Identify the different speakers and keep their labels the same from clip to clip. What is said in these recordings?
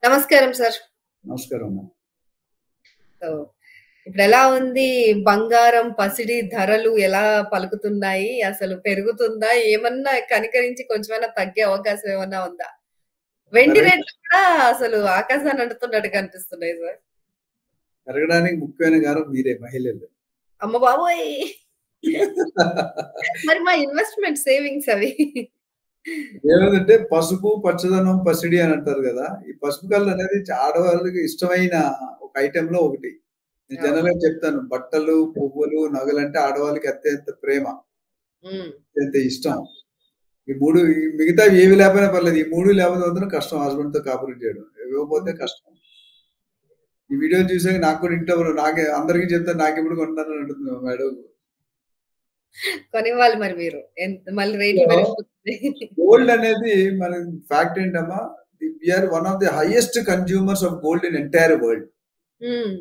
Speaker 1: నమస్కారం సార్.
Speaker 2: నమస్కారం.
Speaker 1: సో, ఇప్పుడెలా ఉంది బంగారం, పసిడి ధరలు ఎలా పలుకుతున్నాయి? అసలు పెరుగుతుందా? ఏమన్నా కనికరించి కొంచెమన్నా తగ్గే అవకాశం ఏమన్నా ఉందా? వెండి
Speaker 2: పెరగ
Speaker 1: రేట్లు కూడా అసలు ఆకాశాన్ని అంటుతున్నట్టుగా కనిపిస్తున్నాయి సార్.
Speaker 2: పెరగడానికి ముఖ్యమైన కారణం మీరే మహిళలు.
Speaker 1: అమ్మ బాబోయ్! మరి మా ఇన్వెస్ట్‌మెంట్ సేవింగ్స్ అవి.
Speaker 2: ఏమైందంటే పసుపు, పచ్చదనం, పసిడి అని అంటారు గదా! ఈ పసుపు కలర్ అనేది ఆడవాళ్ళకి ఇష్టమైన ఒక ఐటెమ్‌లో ఒకటి. నేను
Speaker 1: అవును.
Speaker 2: జనరల్‌గా చెప్తాను. బట్టలు, పువ్వులు, నగలంటే ఆడవాళ్ళకి అత్యంత ప్రేమ.
Speaker 1: హ్మ్.
Speaker 2: అత్యంత ఇష్టం. ఈ 3 మిగతావి ఏవి లేకపోయినా పర్లేదు. ఈ 3 లేకపోతే మాత్రం కష్టం హస్బెండ్‌తో కాపురం చేయడం. ఇవ్వకపోతే
Speaker 1: హ్మ్.
Speaker 2: కష్టం. ఈ వీడియోలు చూసాక నాకు కూడా ఇంట్లో నాకే అందరికీ చెప్తాను. నాకెప్పుడు కొంటున్నారని అంటుంది మా మేడం.
Speaker 1: కొనివ్వాలి మరి మీరు. మళ్ళీ రేట్లు
Speaker 2: సో,
Speaker 1: పెరిగిపోతున్నాయి.
Speaker 2: గోల్డ్ అనేది మన ఫ్యాక్ట్ ఏంటమ్మా? We are one of the highest consumers of gold in entire world.
Speaker 1: Hmm.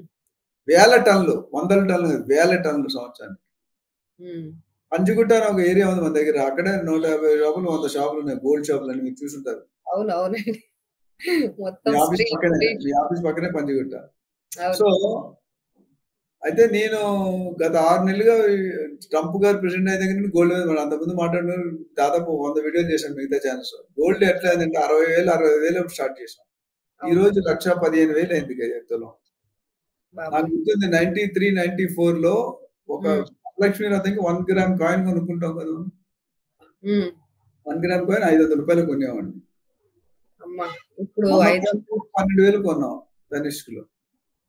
Speaker 2: వేల టన్నులు, వందల టన్నులు కాదు, వేల టన్నులు సంవత్సరానికి.
Speaker 1: హ్మ్.
Speaker 2: పంజగుట్ట అని ఒక ఏరియా ఉంది మన దగ్గర. అక్కడే 150 షాపులు, 100 షాపులు ఉన్నాయి. గోల్డ్ షాపులని మీరు చూసుంటారు.
Speaker 1: అవునవునండి.
Speaker 2: మీ
Speaker 1: మొత్తం
Speaker 2: ఆఫీస్
Speaker 1: స్ట్రీట్
Speaker 2: పక్కనే.
Speaker 1: స్ట్రీట్.
Speaker 2: మీ ఆఫీస్ పక్కనే పంజగుట్ట. సో,
Speaker 1: అవును.
Speaker 2: అయితే నేను గత 6 నెలలుగా ట్రంప్ గారు ప్రెసిడెంట్ అయిన దగ్గర నుండి గోల్డ్ మీద మనం అంతకుముందు మాట్లాడిన దాదాపు 100 వీడియోలు చేశాను మిగతా ఛానల్స్‌లో. గోల్డ్ ఎట్లా అయిందంటే 60,000, 65,000 స్టార్ట్ చేసాం. ఈ
Speaker 1: అవును.
Speaker 2: రోజు 1,15,000 అయింది తులం. నాకు
Speaker 1: బాబోయ్!
Speaker 2: గుర్తుంది 93, 94లో ఒక
Speaker 1: హ్మ్.
Speaker 2: వరలక్ష్మి వ్రతంకి 1 గ్రామ్ కాయిన్ కొనుక్కుంటాం కదా!
Speaker 1: హ్మ్.
Speaker 2: 1 గ్రామ్ కాయిన్ రూ. 500 కొనేవాడిని.
Speaker 1: అమ్మ! ఇప్పుడు
Speaker 2: మొన్న
Speaker 1: 500.
Speaker 2: 12,000 కొన్నాం తనిష్క్‌లో.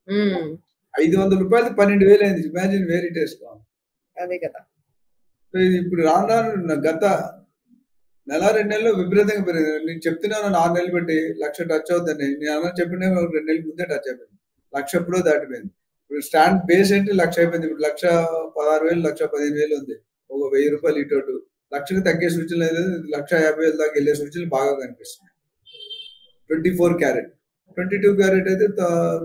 Speaker 1: హ్మ్.
Speaker 2: రూ. 500 12,000 అయింది. Imagine where it has gone.
Speaker 1: అదే కదా!
Speaker 2: సో, ఇది ఇప్పుడు రాను రాను గత నెల, 2 నెలల్లో విపరీతంగా పెరిగింది. నేను చెప్తున్నాను 6 నెలలు బట్టి 1,00,000 టచ్ అవుద్దని. నేను అలా చెప్పిన 2 నెలల ముందే టచ్ అయిపోయింది. 1,00,000 ఎప్పుడో దాటిపోయింది. ఇప్పుడు స్టాండ్ బేస్ ఏంటి 1,00,000 అయిపోయింది. ఇప్పుడు 1,16,000, 1,15,000 ఉంది. ఒక రూ. 1,000 ఇటు అటు. 1,00,000కి తగ్గే సూచన లేదు. 1,50,000 దాకా వెళ్ళే సూచనలు బాగా కనిపిస్తున్నాయి. 24 క్యారెట్. 22 క్యారెట్ అయితే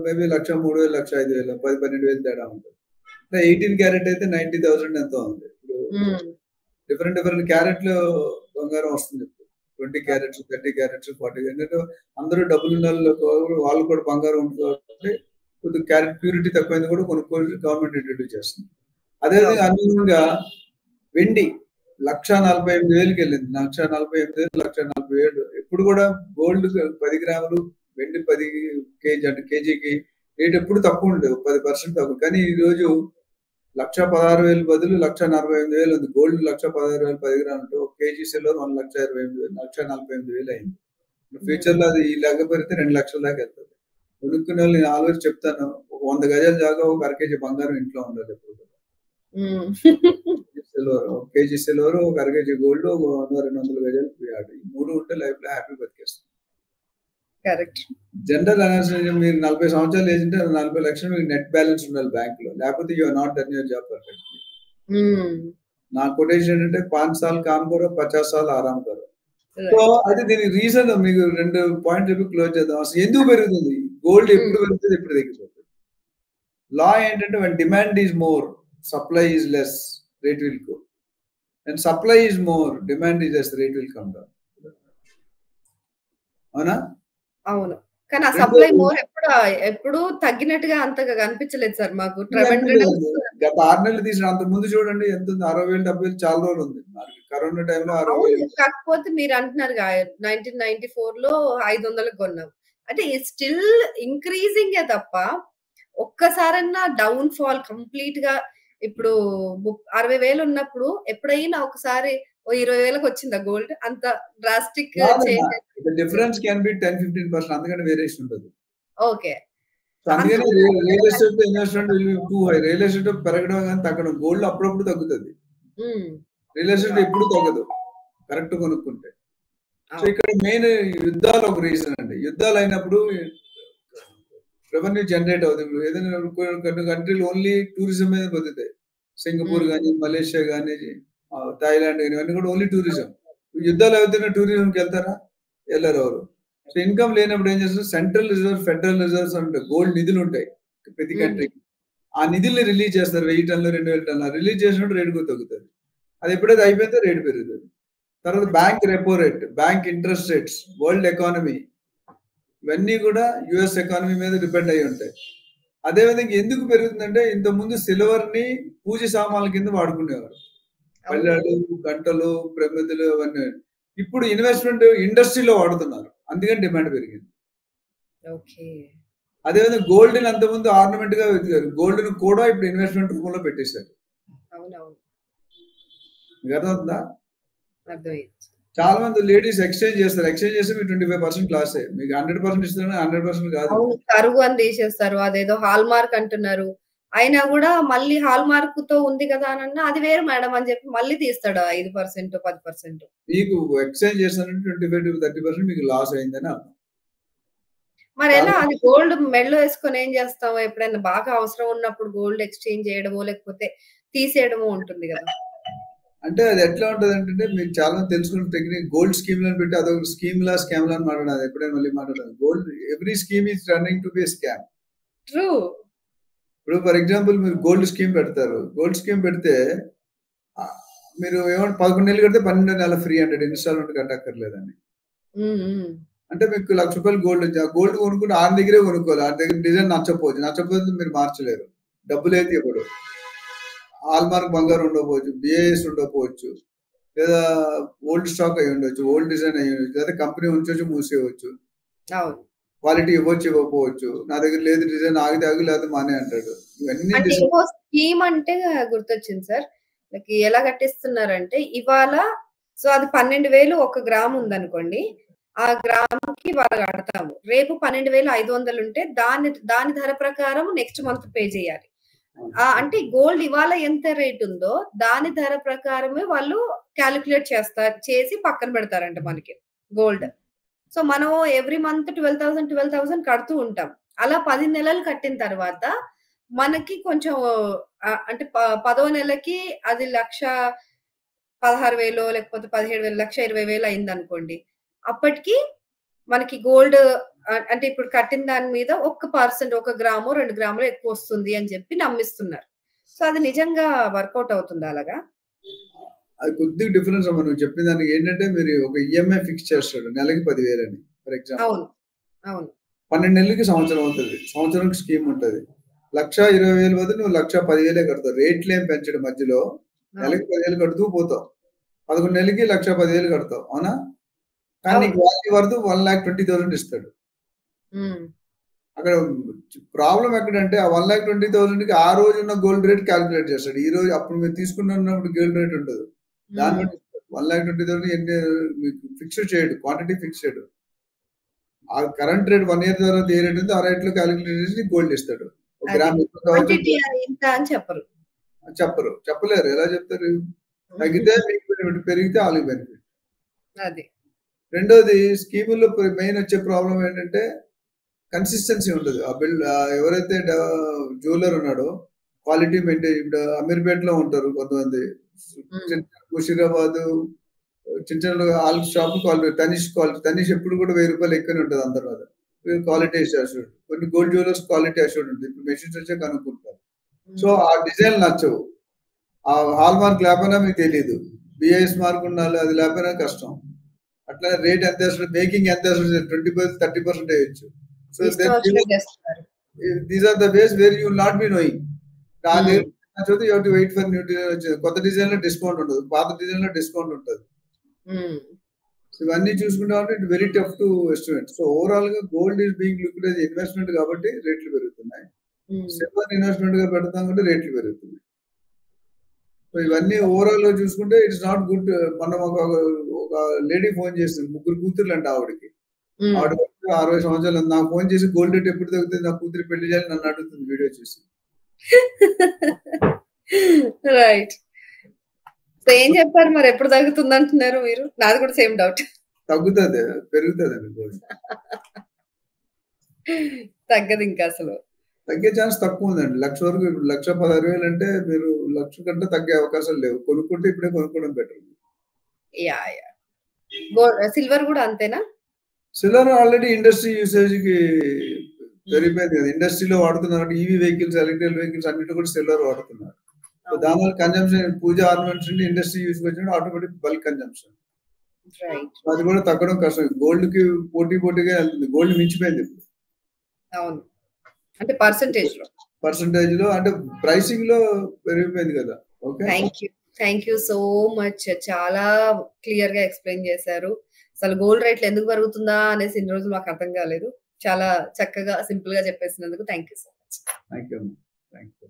Speaker 2: మేబీ 1,03,000, 1,05,000, 10, 12,000 తేడా ఉంటుంది. 18 క్యారెట్ అయితే 90,000 ఎంతో ఉంది. ఇప్పుడు
Speaker 1: హ్మ్.
Speaker 2: డిఫరెంట్ క్యారెట్‌లు బంగారం వస్తుంది ఇప్పుడు. 20 క్యారెట్స్, 30 క్యారెట్స్, 40 ఎందుకంటే అందరూ డబ్బులున్నోళ్ళు వాళ్ళు కూడా బంగారం ఉంది కాబట్టి కొద్దిగా క్యారెట్ ప్యూరిటీ తక్కువైంది కూడా కొనుక్కోవాలి గవర్నమెంట్ ఇంట్రొడ్యూస్ చేస్తుంది. అదేవిధంగా
Speaker 1: అవును.
Speaker 2: అనుగుణంగా వెండి 1,48,000కి వెళ్ళింది. 1,48,000, 1,40,000 ఎప్పుడు కూడా గోల్డ్ 10 గ్రాములు, వెండి 10 కేజీ అంటే కేజీకి రేట్ ఎప్పుడు తక్కువ ఉండేది. 10% తక్కువ. కానీ ఈరోజు 1,16,000 బదులు 1,48,000 ఉంది. గోల్డ్ 1,16,000 10 గ్రాములు ఒక కేజీ సిల్వర్ 1,28,000 1,48,000 అయింది.
Speaker 1: హ్మ్.
Speaker 2: ఫ్యూచర్‌లో అది ఇలాగ పెరిగితే 2,00,000 దాకా వెళ్తది. కొనుక్కునేవాళ్ళు నేను ఆల్వేస్ చెప్తాను. ఒక 100 గజాల జాగా ఒక అర కేజీ బంగారం ఇంట్లో ఉండాలి ఎప్పుడు కూడా.
Speaker 1: హ్మ్.
Speaker 2: సిల్వర్ ఒక కేజీ సిల్వర్, ఒక అర కేజీ గోల్డ్, ఒక 100, 200 గజాలు యార్డ్. ఈ 3 ఉంటే లైఫ్‌లో హ్యాపీ బతికేస్తాం.
Speaker 1: కరెక్ట్.
Speaker 2: జనరల్ అనాలిసిస్ మీరు 40 సంవత్సరాలు ఏజ్ ఉంటే 40,00,000 మీకు నెట్ బ్యాలెన్స్ ఉండాలి బ్యాంక్‌లో. లేకపోతే you are not done your job పర్ఫెక్ట్‌లీ.
Speaker 1: హ్మ్.
Speaker 2: నా కొటేషన్ ఏంటంటే 5 సాల్ కామ్ కరో, 50 సాల్ ఆరామ్ కరో. So,
Speaker 1: right.
Speaker 2: అయితే దీనికి రీజన్ మీకు 2 పాయింట్లు చెప్పి క్లోజ్ చేద్దాం. అసలు ఎందుకు పెరుగుతుంది? గోల్డ్
Speaker 1: హ్మ్.
Speaker 2: ఎప్పుడు పెరుగుతది? ఎప్పుడు తగ్గిపోతది? లా ఏంటంటే when demand is more, supply is less, rate will go. When supply is more, demand is less, rate will come down. అవునా?
Speaker 1: అవును. కానీ ఆ సప్లై
Speaker 2: రెండోది
Speaker 1: మోర్ ఎప్పుడు తగ్గినట్టుగా అంతగా కనిపించలేదు సార్ మాకు.
Speaker 2: ఇవన్నీ
Speaker 1: ట్రెమెండస్.
Speaker 2: లేదండి. గత 6 నెలలు తీసిన అంతకుముందు చూడండి ఎంతుంది 60,000, 70,000 చాలా రోజులుంది. మనకి కరోనా టైంలో
Speaker 1: అవును.
Speaker 2: 60,000
Speaker 1: కాకపోతే మీరంటున్నారుగా 1994లో 500కి కొన్నాం. అంటే స్టిల్ ఇంక్రీజింగే తప్ప ఒక్కసారన్నా డౌన్ ఫాల్ కంప్లీట్‌గా ఇప్పుడు 60,000 ఉన్నప్పుడు ఎప్పుడైనా ఒకసారి ఓ 20,000కి వచ్చిందా గోల్డ్? అంత డ్రాస్టిక్
Speaker 2: రాదమ్మా.
Speaker 1: చేంజ్
Speaker 2: ద
Speaker 1: అయితే
Speaker 2: డిఫరెన్స్ క్యాన్ బి 10, 15% అంతకంటే వేరియేషన్ ఉండదు.
Speaker 1: ఓకే.
Speaker 2: సో, అందుకని
Speaker 1: అంతకన్నా
Speaker 2: రియల్
Speaker 1: తగ్గడం
Speaker 2: estate investment will be two high. Real estate పెరగడం గాని, తగ్గడం. గోల్డ్‌లో అప్పుడప్పుడు తగ్గుతది.
Speaker 1: హ్మ్.
Speaker 2: రియల్ ఎస్టేట్ ఎప్పుడు తగ్గదు. కరెక్ట్ కొనుక్కుంటే. సో,
Speaker 1: అవును.
Speaker 2: ఇక్కడ మెయిన్ యుద్ధాలు ఒక రీజన్ అండి. యుద్ధాలయినప్పుడు రెవెన్యూ జనరేట్ అవుతుంది. ఇప్పుడు ఏదైనా కొన్ని కంట్రీలు ఓన్లీ టూరిజం మీద బతుకుతాయి. సింగపూర్
Speaker 1: హ్మ్.
Speaker 2: గాని, మలేషియా గాని, థాయిలాండ్ గాని ఇవన్నీ కూడా ఓన్లీ టూరిజం. యుద్ధాలు అవుతున్న టూరిజంకెళ్తారా? ఎళ్లరెవరు. సో, ఇన్‌కమ్ లేనప్పుడు ఏం చేస్తారు? సెంట్రల్ రిజర్వ్, ఫెడరల్ రిజర్వ్స్ ఉంటాయి. గోల్డ్ నిధులుంటాయి ప్రతి
Speaker 1: హ్మ్.
Speaker 2: కంట్రీకి. ఆ నిధుల్ని రిలీజ్ చేస్తారు. 1000 టన్నులు, 2000 టన్నులు. రిలీజ్ చేసినప్పుడు రేట్ కూడా తగ్గుతది. అది ఎప్పుడైతే అయిపోయిందో రేట్ పెరుగుతది. తర్వాత
Speaker 1: అచ్చా!
Speaker 2: Bank repo rate, bank interest rates, world economy, ఇవన్నీ కూడా యుఎస్ ఎకానమీ మీద డిపెండ్ అయి ఉంటాయి. అదేవిధంగా ఎందుకు పెరుగుతుందంటే ఇంతకుముందు సిల్వర్ ని పూజ సామాన్ల కింద వాడుకునేవారు. పళ్ళాలు, గంటలు, ప్రమిదలు అవన్నీ. ఇప్పుడు ఇన్వెస్ట్మెంట్ ఇండస్ట్రీలో వాడుతున్నారు, అందుకని డిమాండ్ పెరిగింది. అదేవిధంగా గోల్డ్ ని అంతకుముందు ఆర్నమెంట్ గా వెతికారు, గోల్డ్ ని కూడా ఇప్పుడు ఇన్వెస్ట్మెంట్ రూపంలో పెట్టేశారు. మీకు అర్థమవుతుందా? చాలా మంది లేడీస్ ఎక్స్చేంజ్ చేస్తారు, ఎక్స్చేంజ్ చేస్తే మీకు 25% లాసే. మీకు 100% ఇస్తున్నా 100% కాదు.
Speaker 1: కరువు అని తీసేస్తారు, అదేదో హాల్ మార్క్ అంటున్నారు. అయినా కూడా మళ్ళీ హాల్ మార్క్ తో ఉంది కదా అని అది వేరు మేడం అని చెప్పి మళ్ళీ తీస్తాడు 5% 10%.
Speaker 2: మీకు ఎక్స్చేంజ్ చేస్తానంటే 25 to 30% మీకు లాస్ అయిందని అర్థం.
Speaker 1: మరి ఎలా అది గోల్డ్ మెడలో వేసుకొని ఏం చేస్తాం? ఎప్పుడైనా బాగా అవసరం ఉన్నప్పుడు గోల్డ్ ఎక్స్చేంజ్ చేయడమో లేకపోతే తీసేయడమో ఉంటుంది కదా.
Speaker 2: అంటే అది ఎట్లా ఉంటుంది అంటే మీకు చాలా మంది తెలుసుకున్న టెక్నిక్, గోల్డ్ స్కీమ్ లను పెట్టి అదొక స్కీమ్ లా స్కామ్ లా మాట్లాడాలి. ఎప్పుడైనా మళ్ళీ మాట్లాడాలి. Gold every scheme is running to be scam.
Speaker 1: True.
Speaker 2: ఇప్పుడు ఫర్ ఎగ్జాంపుల్ మీరు గోల్డ్ స్కీమ్ పెడతారు, గోల్డ్ స్కీమ్ పెడితే మీరు ఏమంటే 11 నెలలు కడితే 12వ నెల ఫ్రీ అంటే ఇన్స్టాల్మెంట్ కట్టక్కర్లేదని. అంటే మీకు ₹1,00,000 గోల్డ్ ఉంది, ఆ గోల్డ్ కొనుక్కుంటే ఆయన దగ్గరే కొనుక్కోవాలి. ఆయన దగ్గర డిజైన్ నచ్చకపోతే మీరు మార్చలేరు, డబ్బులు అయితే ఇవ్వడు. హాల్ మార్క్ బంగారం ఉండకపోవచ్చు, బిఏఎస్ ఉండకపోవచ్చు, లేదా ఓల్డ్ స్టాక్ అయి ఉండొచ్చు, ఓల్డ్ డిజైన్ అయి ఉండొచ్చు, లేదా కంపెనీ ఉంచవచ్చు మూసేయవచ్చు, క్వాలిటీ ఇవ్వచ్చు ఇవ్వకపోవచ్చు. నా దగ్గర లేదు డిజైన్, ఆగితే ఆగి లేదా మానే అంటాడు. ఇవన్నీ
Speaker 1: స్కీమ్ అంటే గుర్తొచ్చింది సార్, ఎలా కట్టిస్తున్నారంటే ఇవాళ సో అది 12,000 1 గ్రామ్ ఉందనుకోండి, ఆ గ్రామ్కి వాళ్ళు కడతాము. రేపు 12,500 ఉంటే దాని ధర ప్రకారం నెక్స్ట్ మంత్ పే చేయాలి. అంటే గోల్డ్ ఇవాళ ఎంత రేట్ ఉందో దాని ధర ప్రకారమే వాళ్ళు క్యాలిక్యులేట్ చేసి పక్కన పెడతారంట మనకి గోల్డ్. సో మనం ఎవ్రీ మంత్ 12,000 కడుతూ ఉంటాం. అలా 10 నెలలు కట్టిన తర్వాత మనకి కొంచెం అంటే 10వ నెలకి అది 1,16,000 లేకపోతే 17,000 1,20,000 అయింది అనుకోండి. అప్పటికి మనకి గోల్డ్ అంటే ఇప్పుడు కట్టిన దాని మీద 1% 1 గ్రామో 2 గ్రాములు ఎక్కువ వస్తుంది అని చెప్పి నమ్మిస్తున్నారు. సో అది నిజంగా వర్కౌట్ అవుతుంది అలాగా?
Speaker 2: అది కొద్దిగా డిఫరెన్స్ అమ్మా. నువ్వు చెప్పిన దానికి ఏంటంటే మీరు ఒక ఈఎంఐ ఫిక్స్ చేస్తాడు నెలకి 10,000 అని ఫర్ ఎగ్జాంపుల్.
Speaker 1: అవును
Speaker 2: 12 నెలలకి సంవత్సరం అవుతుంది, సంవత్సరానికి స్కీమ్ ఉంటుంది. 1,20,000 బదులు నువ్వు 1,10,000 కడతావు. రేట్లు ఏం పెంచడం మధ్యలో నెలకి 10,000 కడుతూ పోతావు. 11 నెలలకి 1,10,000 కడతావు, అవునా? కానీ నీకు వాల్యూ వరకు 1,20,000 ఇస్తాడు. అక్కడ ప్రాబ్లం ఎక్కడంటే ఆ 1,20,000కి ఆ రోజు ఉన్న గోల్డ్ రేట్ క్యాలిక్యులేట్ చేస్తాడు. ఈ రోజు అప్పుడు మీరు తీసుకున్నప్పుడు గోల్డ్ రేట్ ఉండదు, దాన్ని బట్టి 1,20,000 మీకు ఫిక్స్డ్ చేయడు, క్వాంటిటీ ఫిక్స్డ్. ఆ కరెంట్ రేట్ 1 ఇయర్ తర్వాత ఏ రేట్ ఉందో ఆ రేట్ లో క్యాలిక్యులేట్ చేసి గోల్డ్ ఇస్తాడు. ఒక గ్రామ్ చెప్పలేరు. ఎలా చెప్తారు? తగ్గితే మీకు పెరిగితే వాళ్ళకి బెనిఫిట్. రెండోది స్కీముల్లో మెయిన్ వచ్చే ప్రాబ్లం ఏంటంటే కన్సిస్టెన్సీ ఉండదు. ఆ బిల్డ్ ఎవరైతే జ్యువెలర్ ఉన్నాడో క్వాలిటీ మెయింటైన్. ఇప్పుడు అమీర్పేటలో ఉంటారు కొంతమంది, ముషీరాబాద్ చిన్న చిన్న ఆల్ షాప్ క్వాలిటీ, తనీష్ ఎప్పుడు కూడా ₹1,000 ఎక్కువనే ఉంటుంది అంత తర్వాత. Quality assured. కొన్ని గోల్డ్ జ్యువెలర్స్ క్వాలిటీ అష్యూర్డ్ ఉంటుంది. ఇప్పుడు మెషిన్స్ వచ్చే కనుక్కుంటారు. సో ఆ డిజైన్ నచ్చవు, ఆ హాల్ మార్క్ లేకపోయినా మీకు తెలియదు, బిఐఎస్ మార్క్ ఉండాలి, అది లేకపోయినా కష్టం. అట్లా రేట్ ఎంత వేస్తుంది, మేకింగ్ ఎంత వేస్తుంది, 20% 30% వేయచ్చు. So these are the ways where you will not be knowing. Wait for new design. కొత్త డిజైన్ లో డిస్కౌంట్ ఉండదు, పాత డిజైన్ లో డిస్కౌంట్ ఉంటుంది. సో ఇవన్నీ చూసుకుంటే it very tough to estimate. So overall గా gold is being looked as investment కాబట్టి రేట్లు పెరుగుతున్నాయి. సిల్వర్ ఇన్వెస్ట్మెంట్ గా పెడతాం కాబట్టి రేట్లు పెరుగుతున్నాయి. సో ఇవన్నీ ఓవరాల్ గా చూసుకుంటే ఇట్స్ నాట్ గుడ్. మనం ఒక లేడీ ఫోన్ చేస్తుంది, 3 కూతుర్లు అంట ఆవిడకి. ఆవిడ 60 సంవత్సరాలు. నాకు ఫోన్ చేసి గోల్డ్ రేట్ ఎప్పుడు తగ్గుతుంది, నా కూతురు పెళ్లి చేయాలి నన్ను అడుగుతుంది వీడియో చూసి.
Speaker 1: రైట్. సో ఏం చెప్పారు మరి, ఎప్పుడు తగ్గుతుంది అంటున్నారు మీరు? నాది కూడా సేమ్ డౌట్.
Speaker 2: తగ్గుతుంది, పెరుగుతుంది గోల్డ్.
Speaker 1: తగ్గదు ఇంకా, అసలు
Speaker 2: తగ్గే ఛాన్స్ తక్కువ ఉందండి. 1,00,000 వరకు. 1,16,000 అంటే మీరు 1,00,000 కంటే తగ్గే అవకాశాలు లేవు. కొనుక్కుంటే ఇప్పుడే కొనుక్కోవడం బెటర్.
Speaker 1: సిల్వర్ కూడా అంతేనా?
Speaker 2: సిల్వర్ ఆల్రెడీ ఇండస్ట్రీ యూసేజ్ కి పెరిగిపోయింది కదా, ఇండస్ట్రీలో వాడుతున్నారు. ఈవీ వెహికల్స్, ఎలక్ట్రికల్ వెహికల్స్ అన్నిటి కూడా సిల్వర్ వాడుతున్నారు. దానివల్ల కన్జంప్షన్, పూజ ఆర్నమెంట్స్ ఇండస్ట్రీ యూస్ వచ్చినప్పుడు ఆటోమేటిక్ బల్క్ కన్జంప్షన్.
Speaker 1: రైట్.
Speaker 2: అది కూడా తగ్గడం కష్టం. గోల్డ్‌కి పోటీగా వెళ్తుంది. గోల్డ్ మించిపోయింది ఇప్పుడు.
Speaker 1: అవును. అంటే పర్సెంటేజ్‌లో.
Speaker 2: పర్సెంటేజ్‌లో అంటే ప్రైసింగ్‌లో పెరిగిపోయింది కదా! Okay.
Speaker 1: Thank you. Thank you so much. చాలా క్లియర్‌గా ఎక్స్‌ప్లెయిన్ చేశారు. అసలు గోల్డ్ రేట్లు ఎందుకు పెరుగుతుందా అనేసి ఇన్ని రోజులు మాకు అర్థం కాలేదు. చాలా చక్కగా సింపుల్‌గా చెప్పేసినందుకు thank you so much.
Speaker 2: Thank you అమ్మ. Thank you.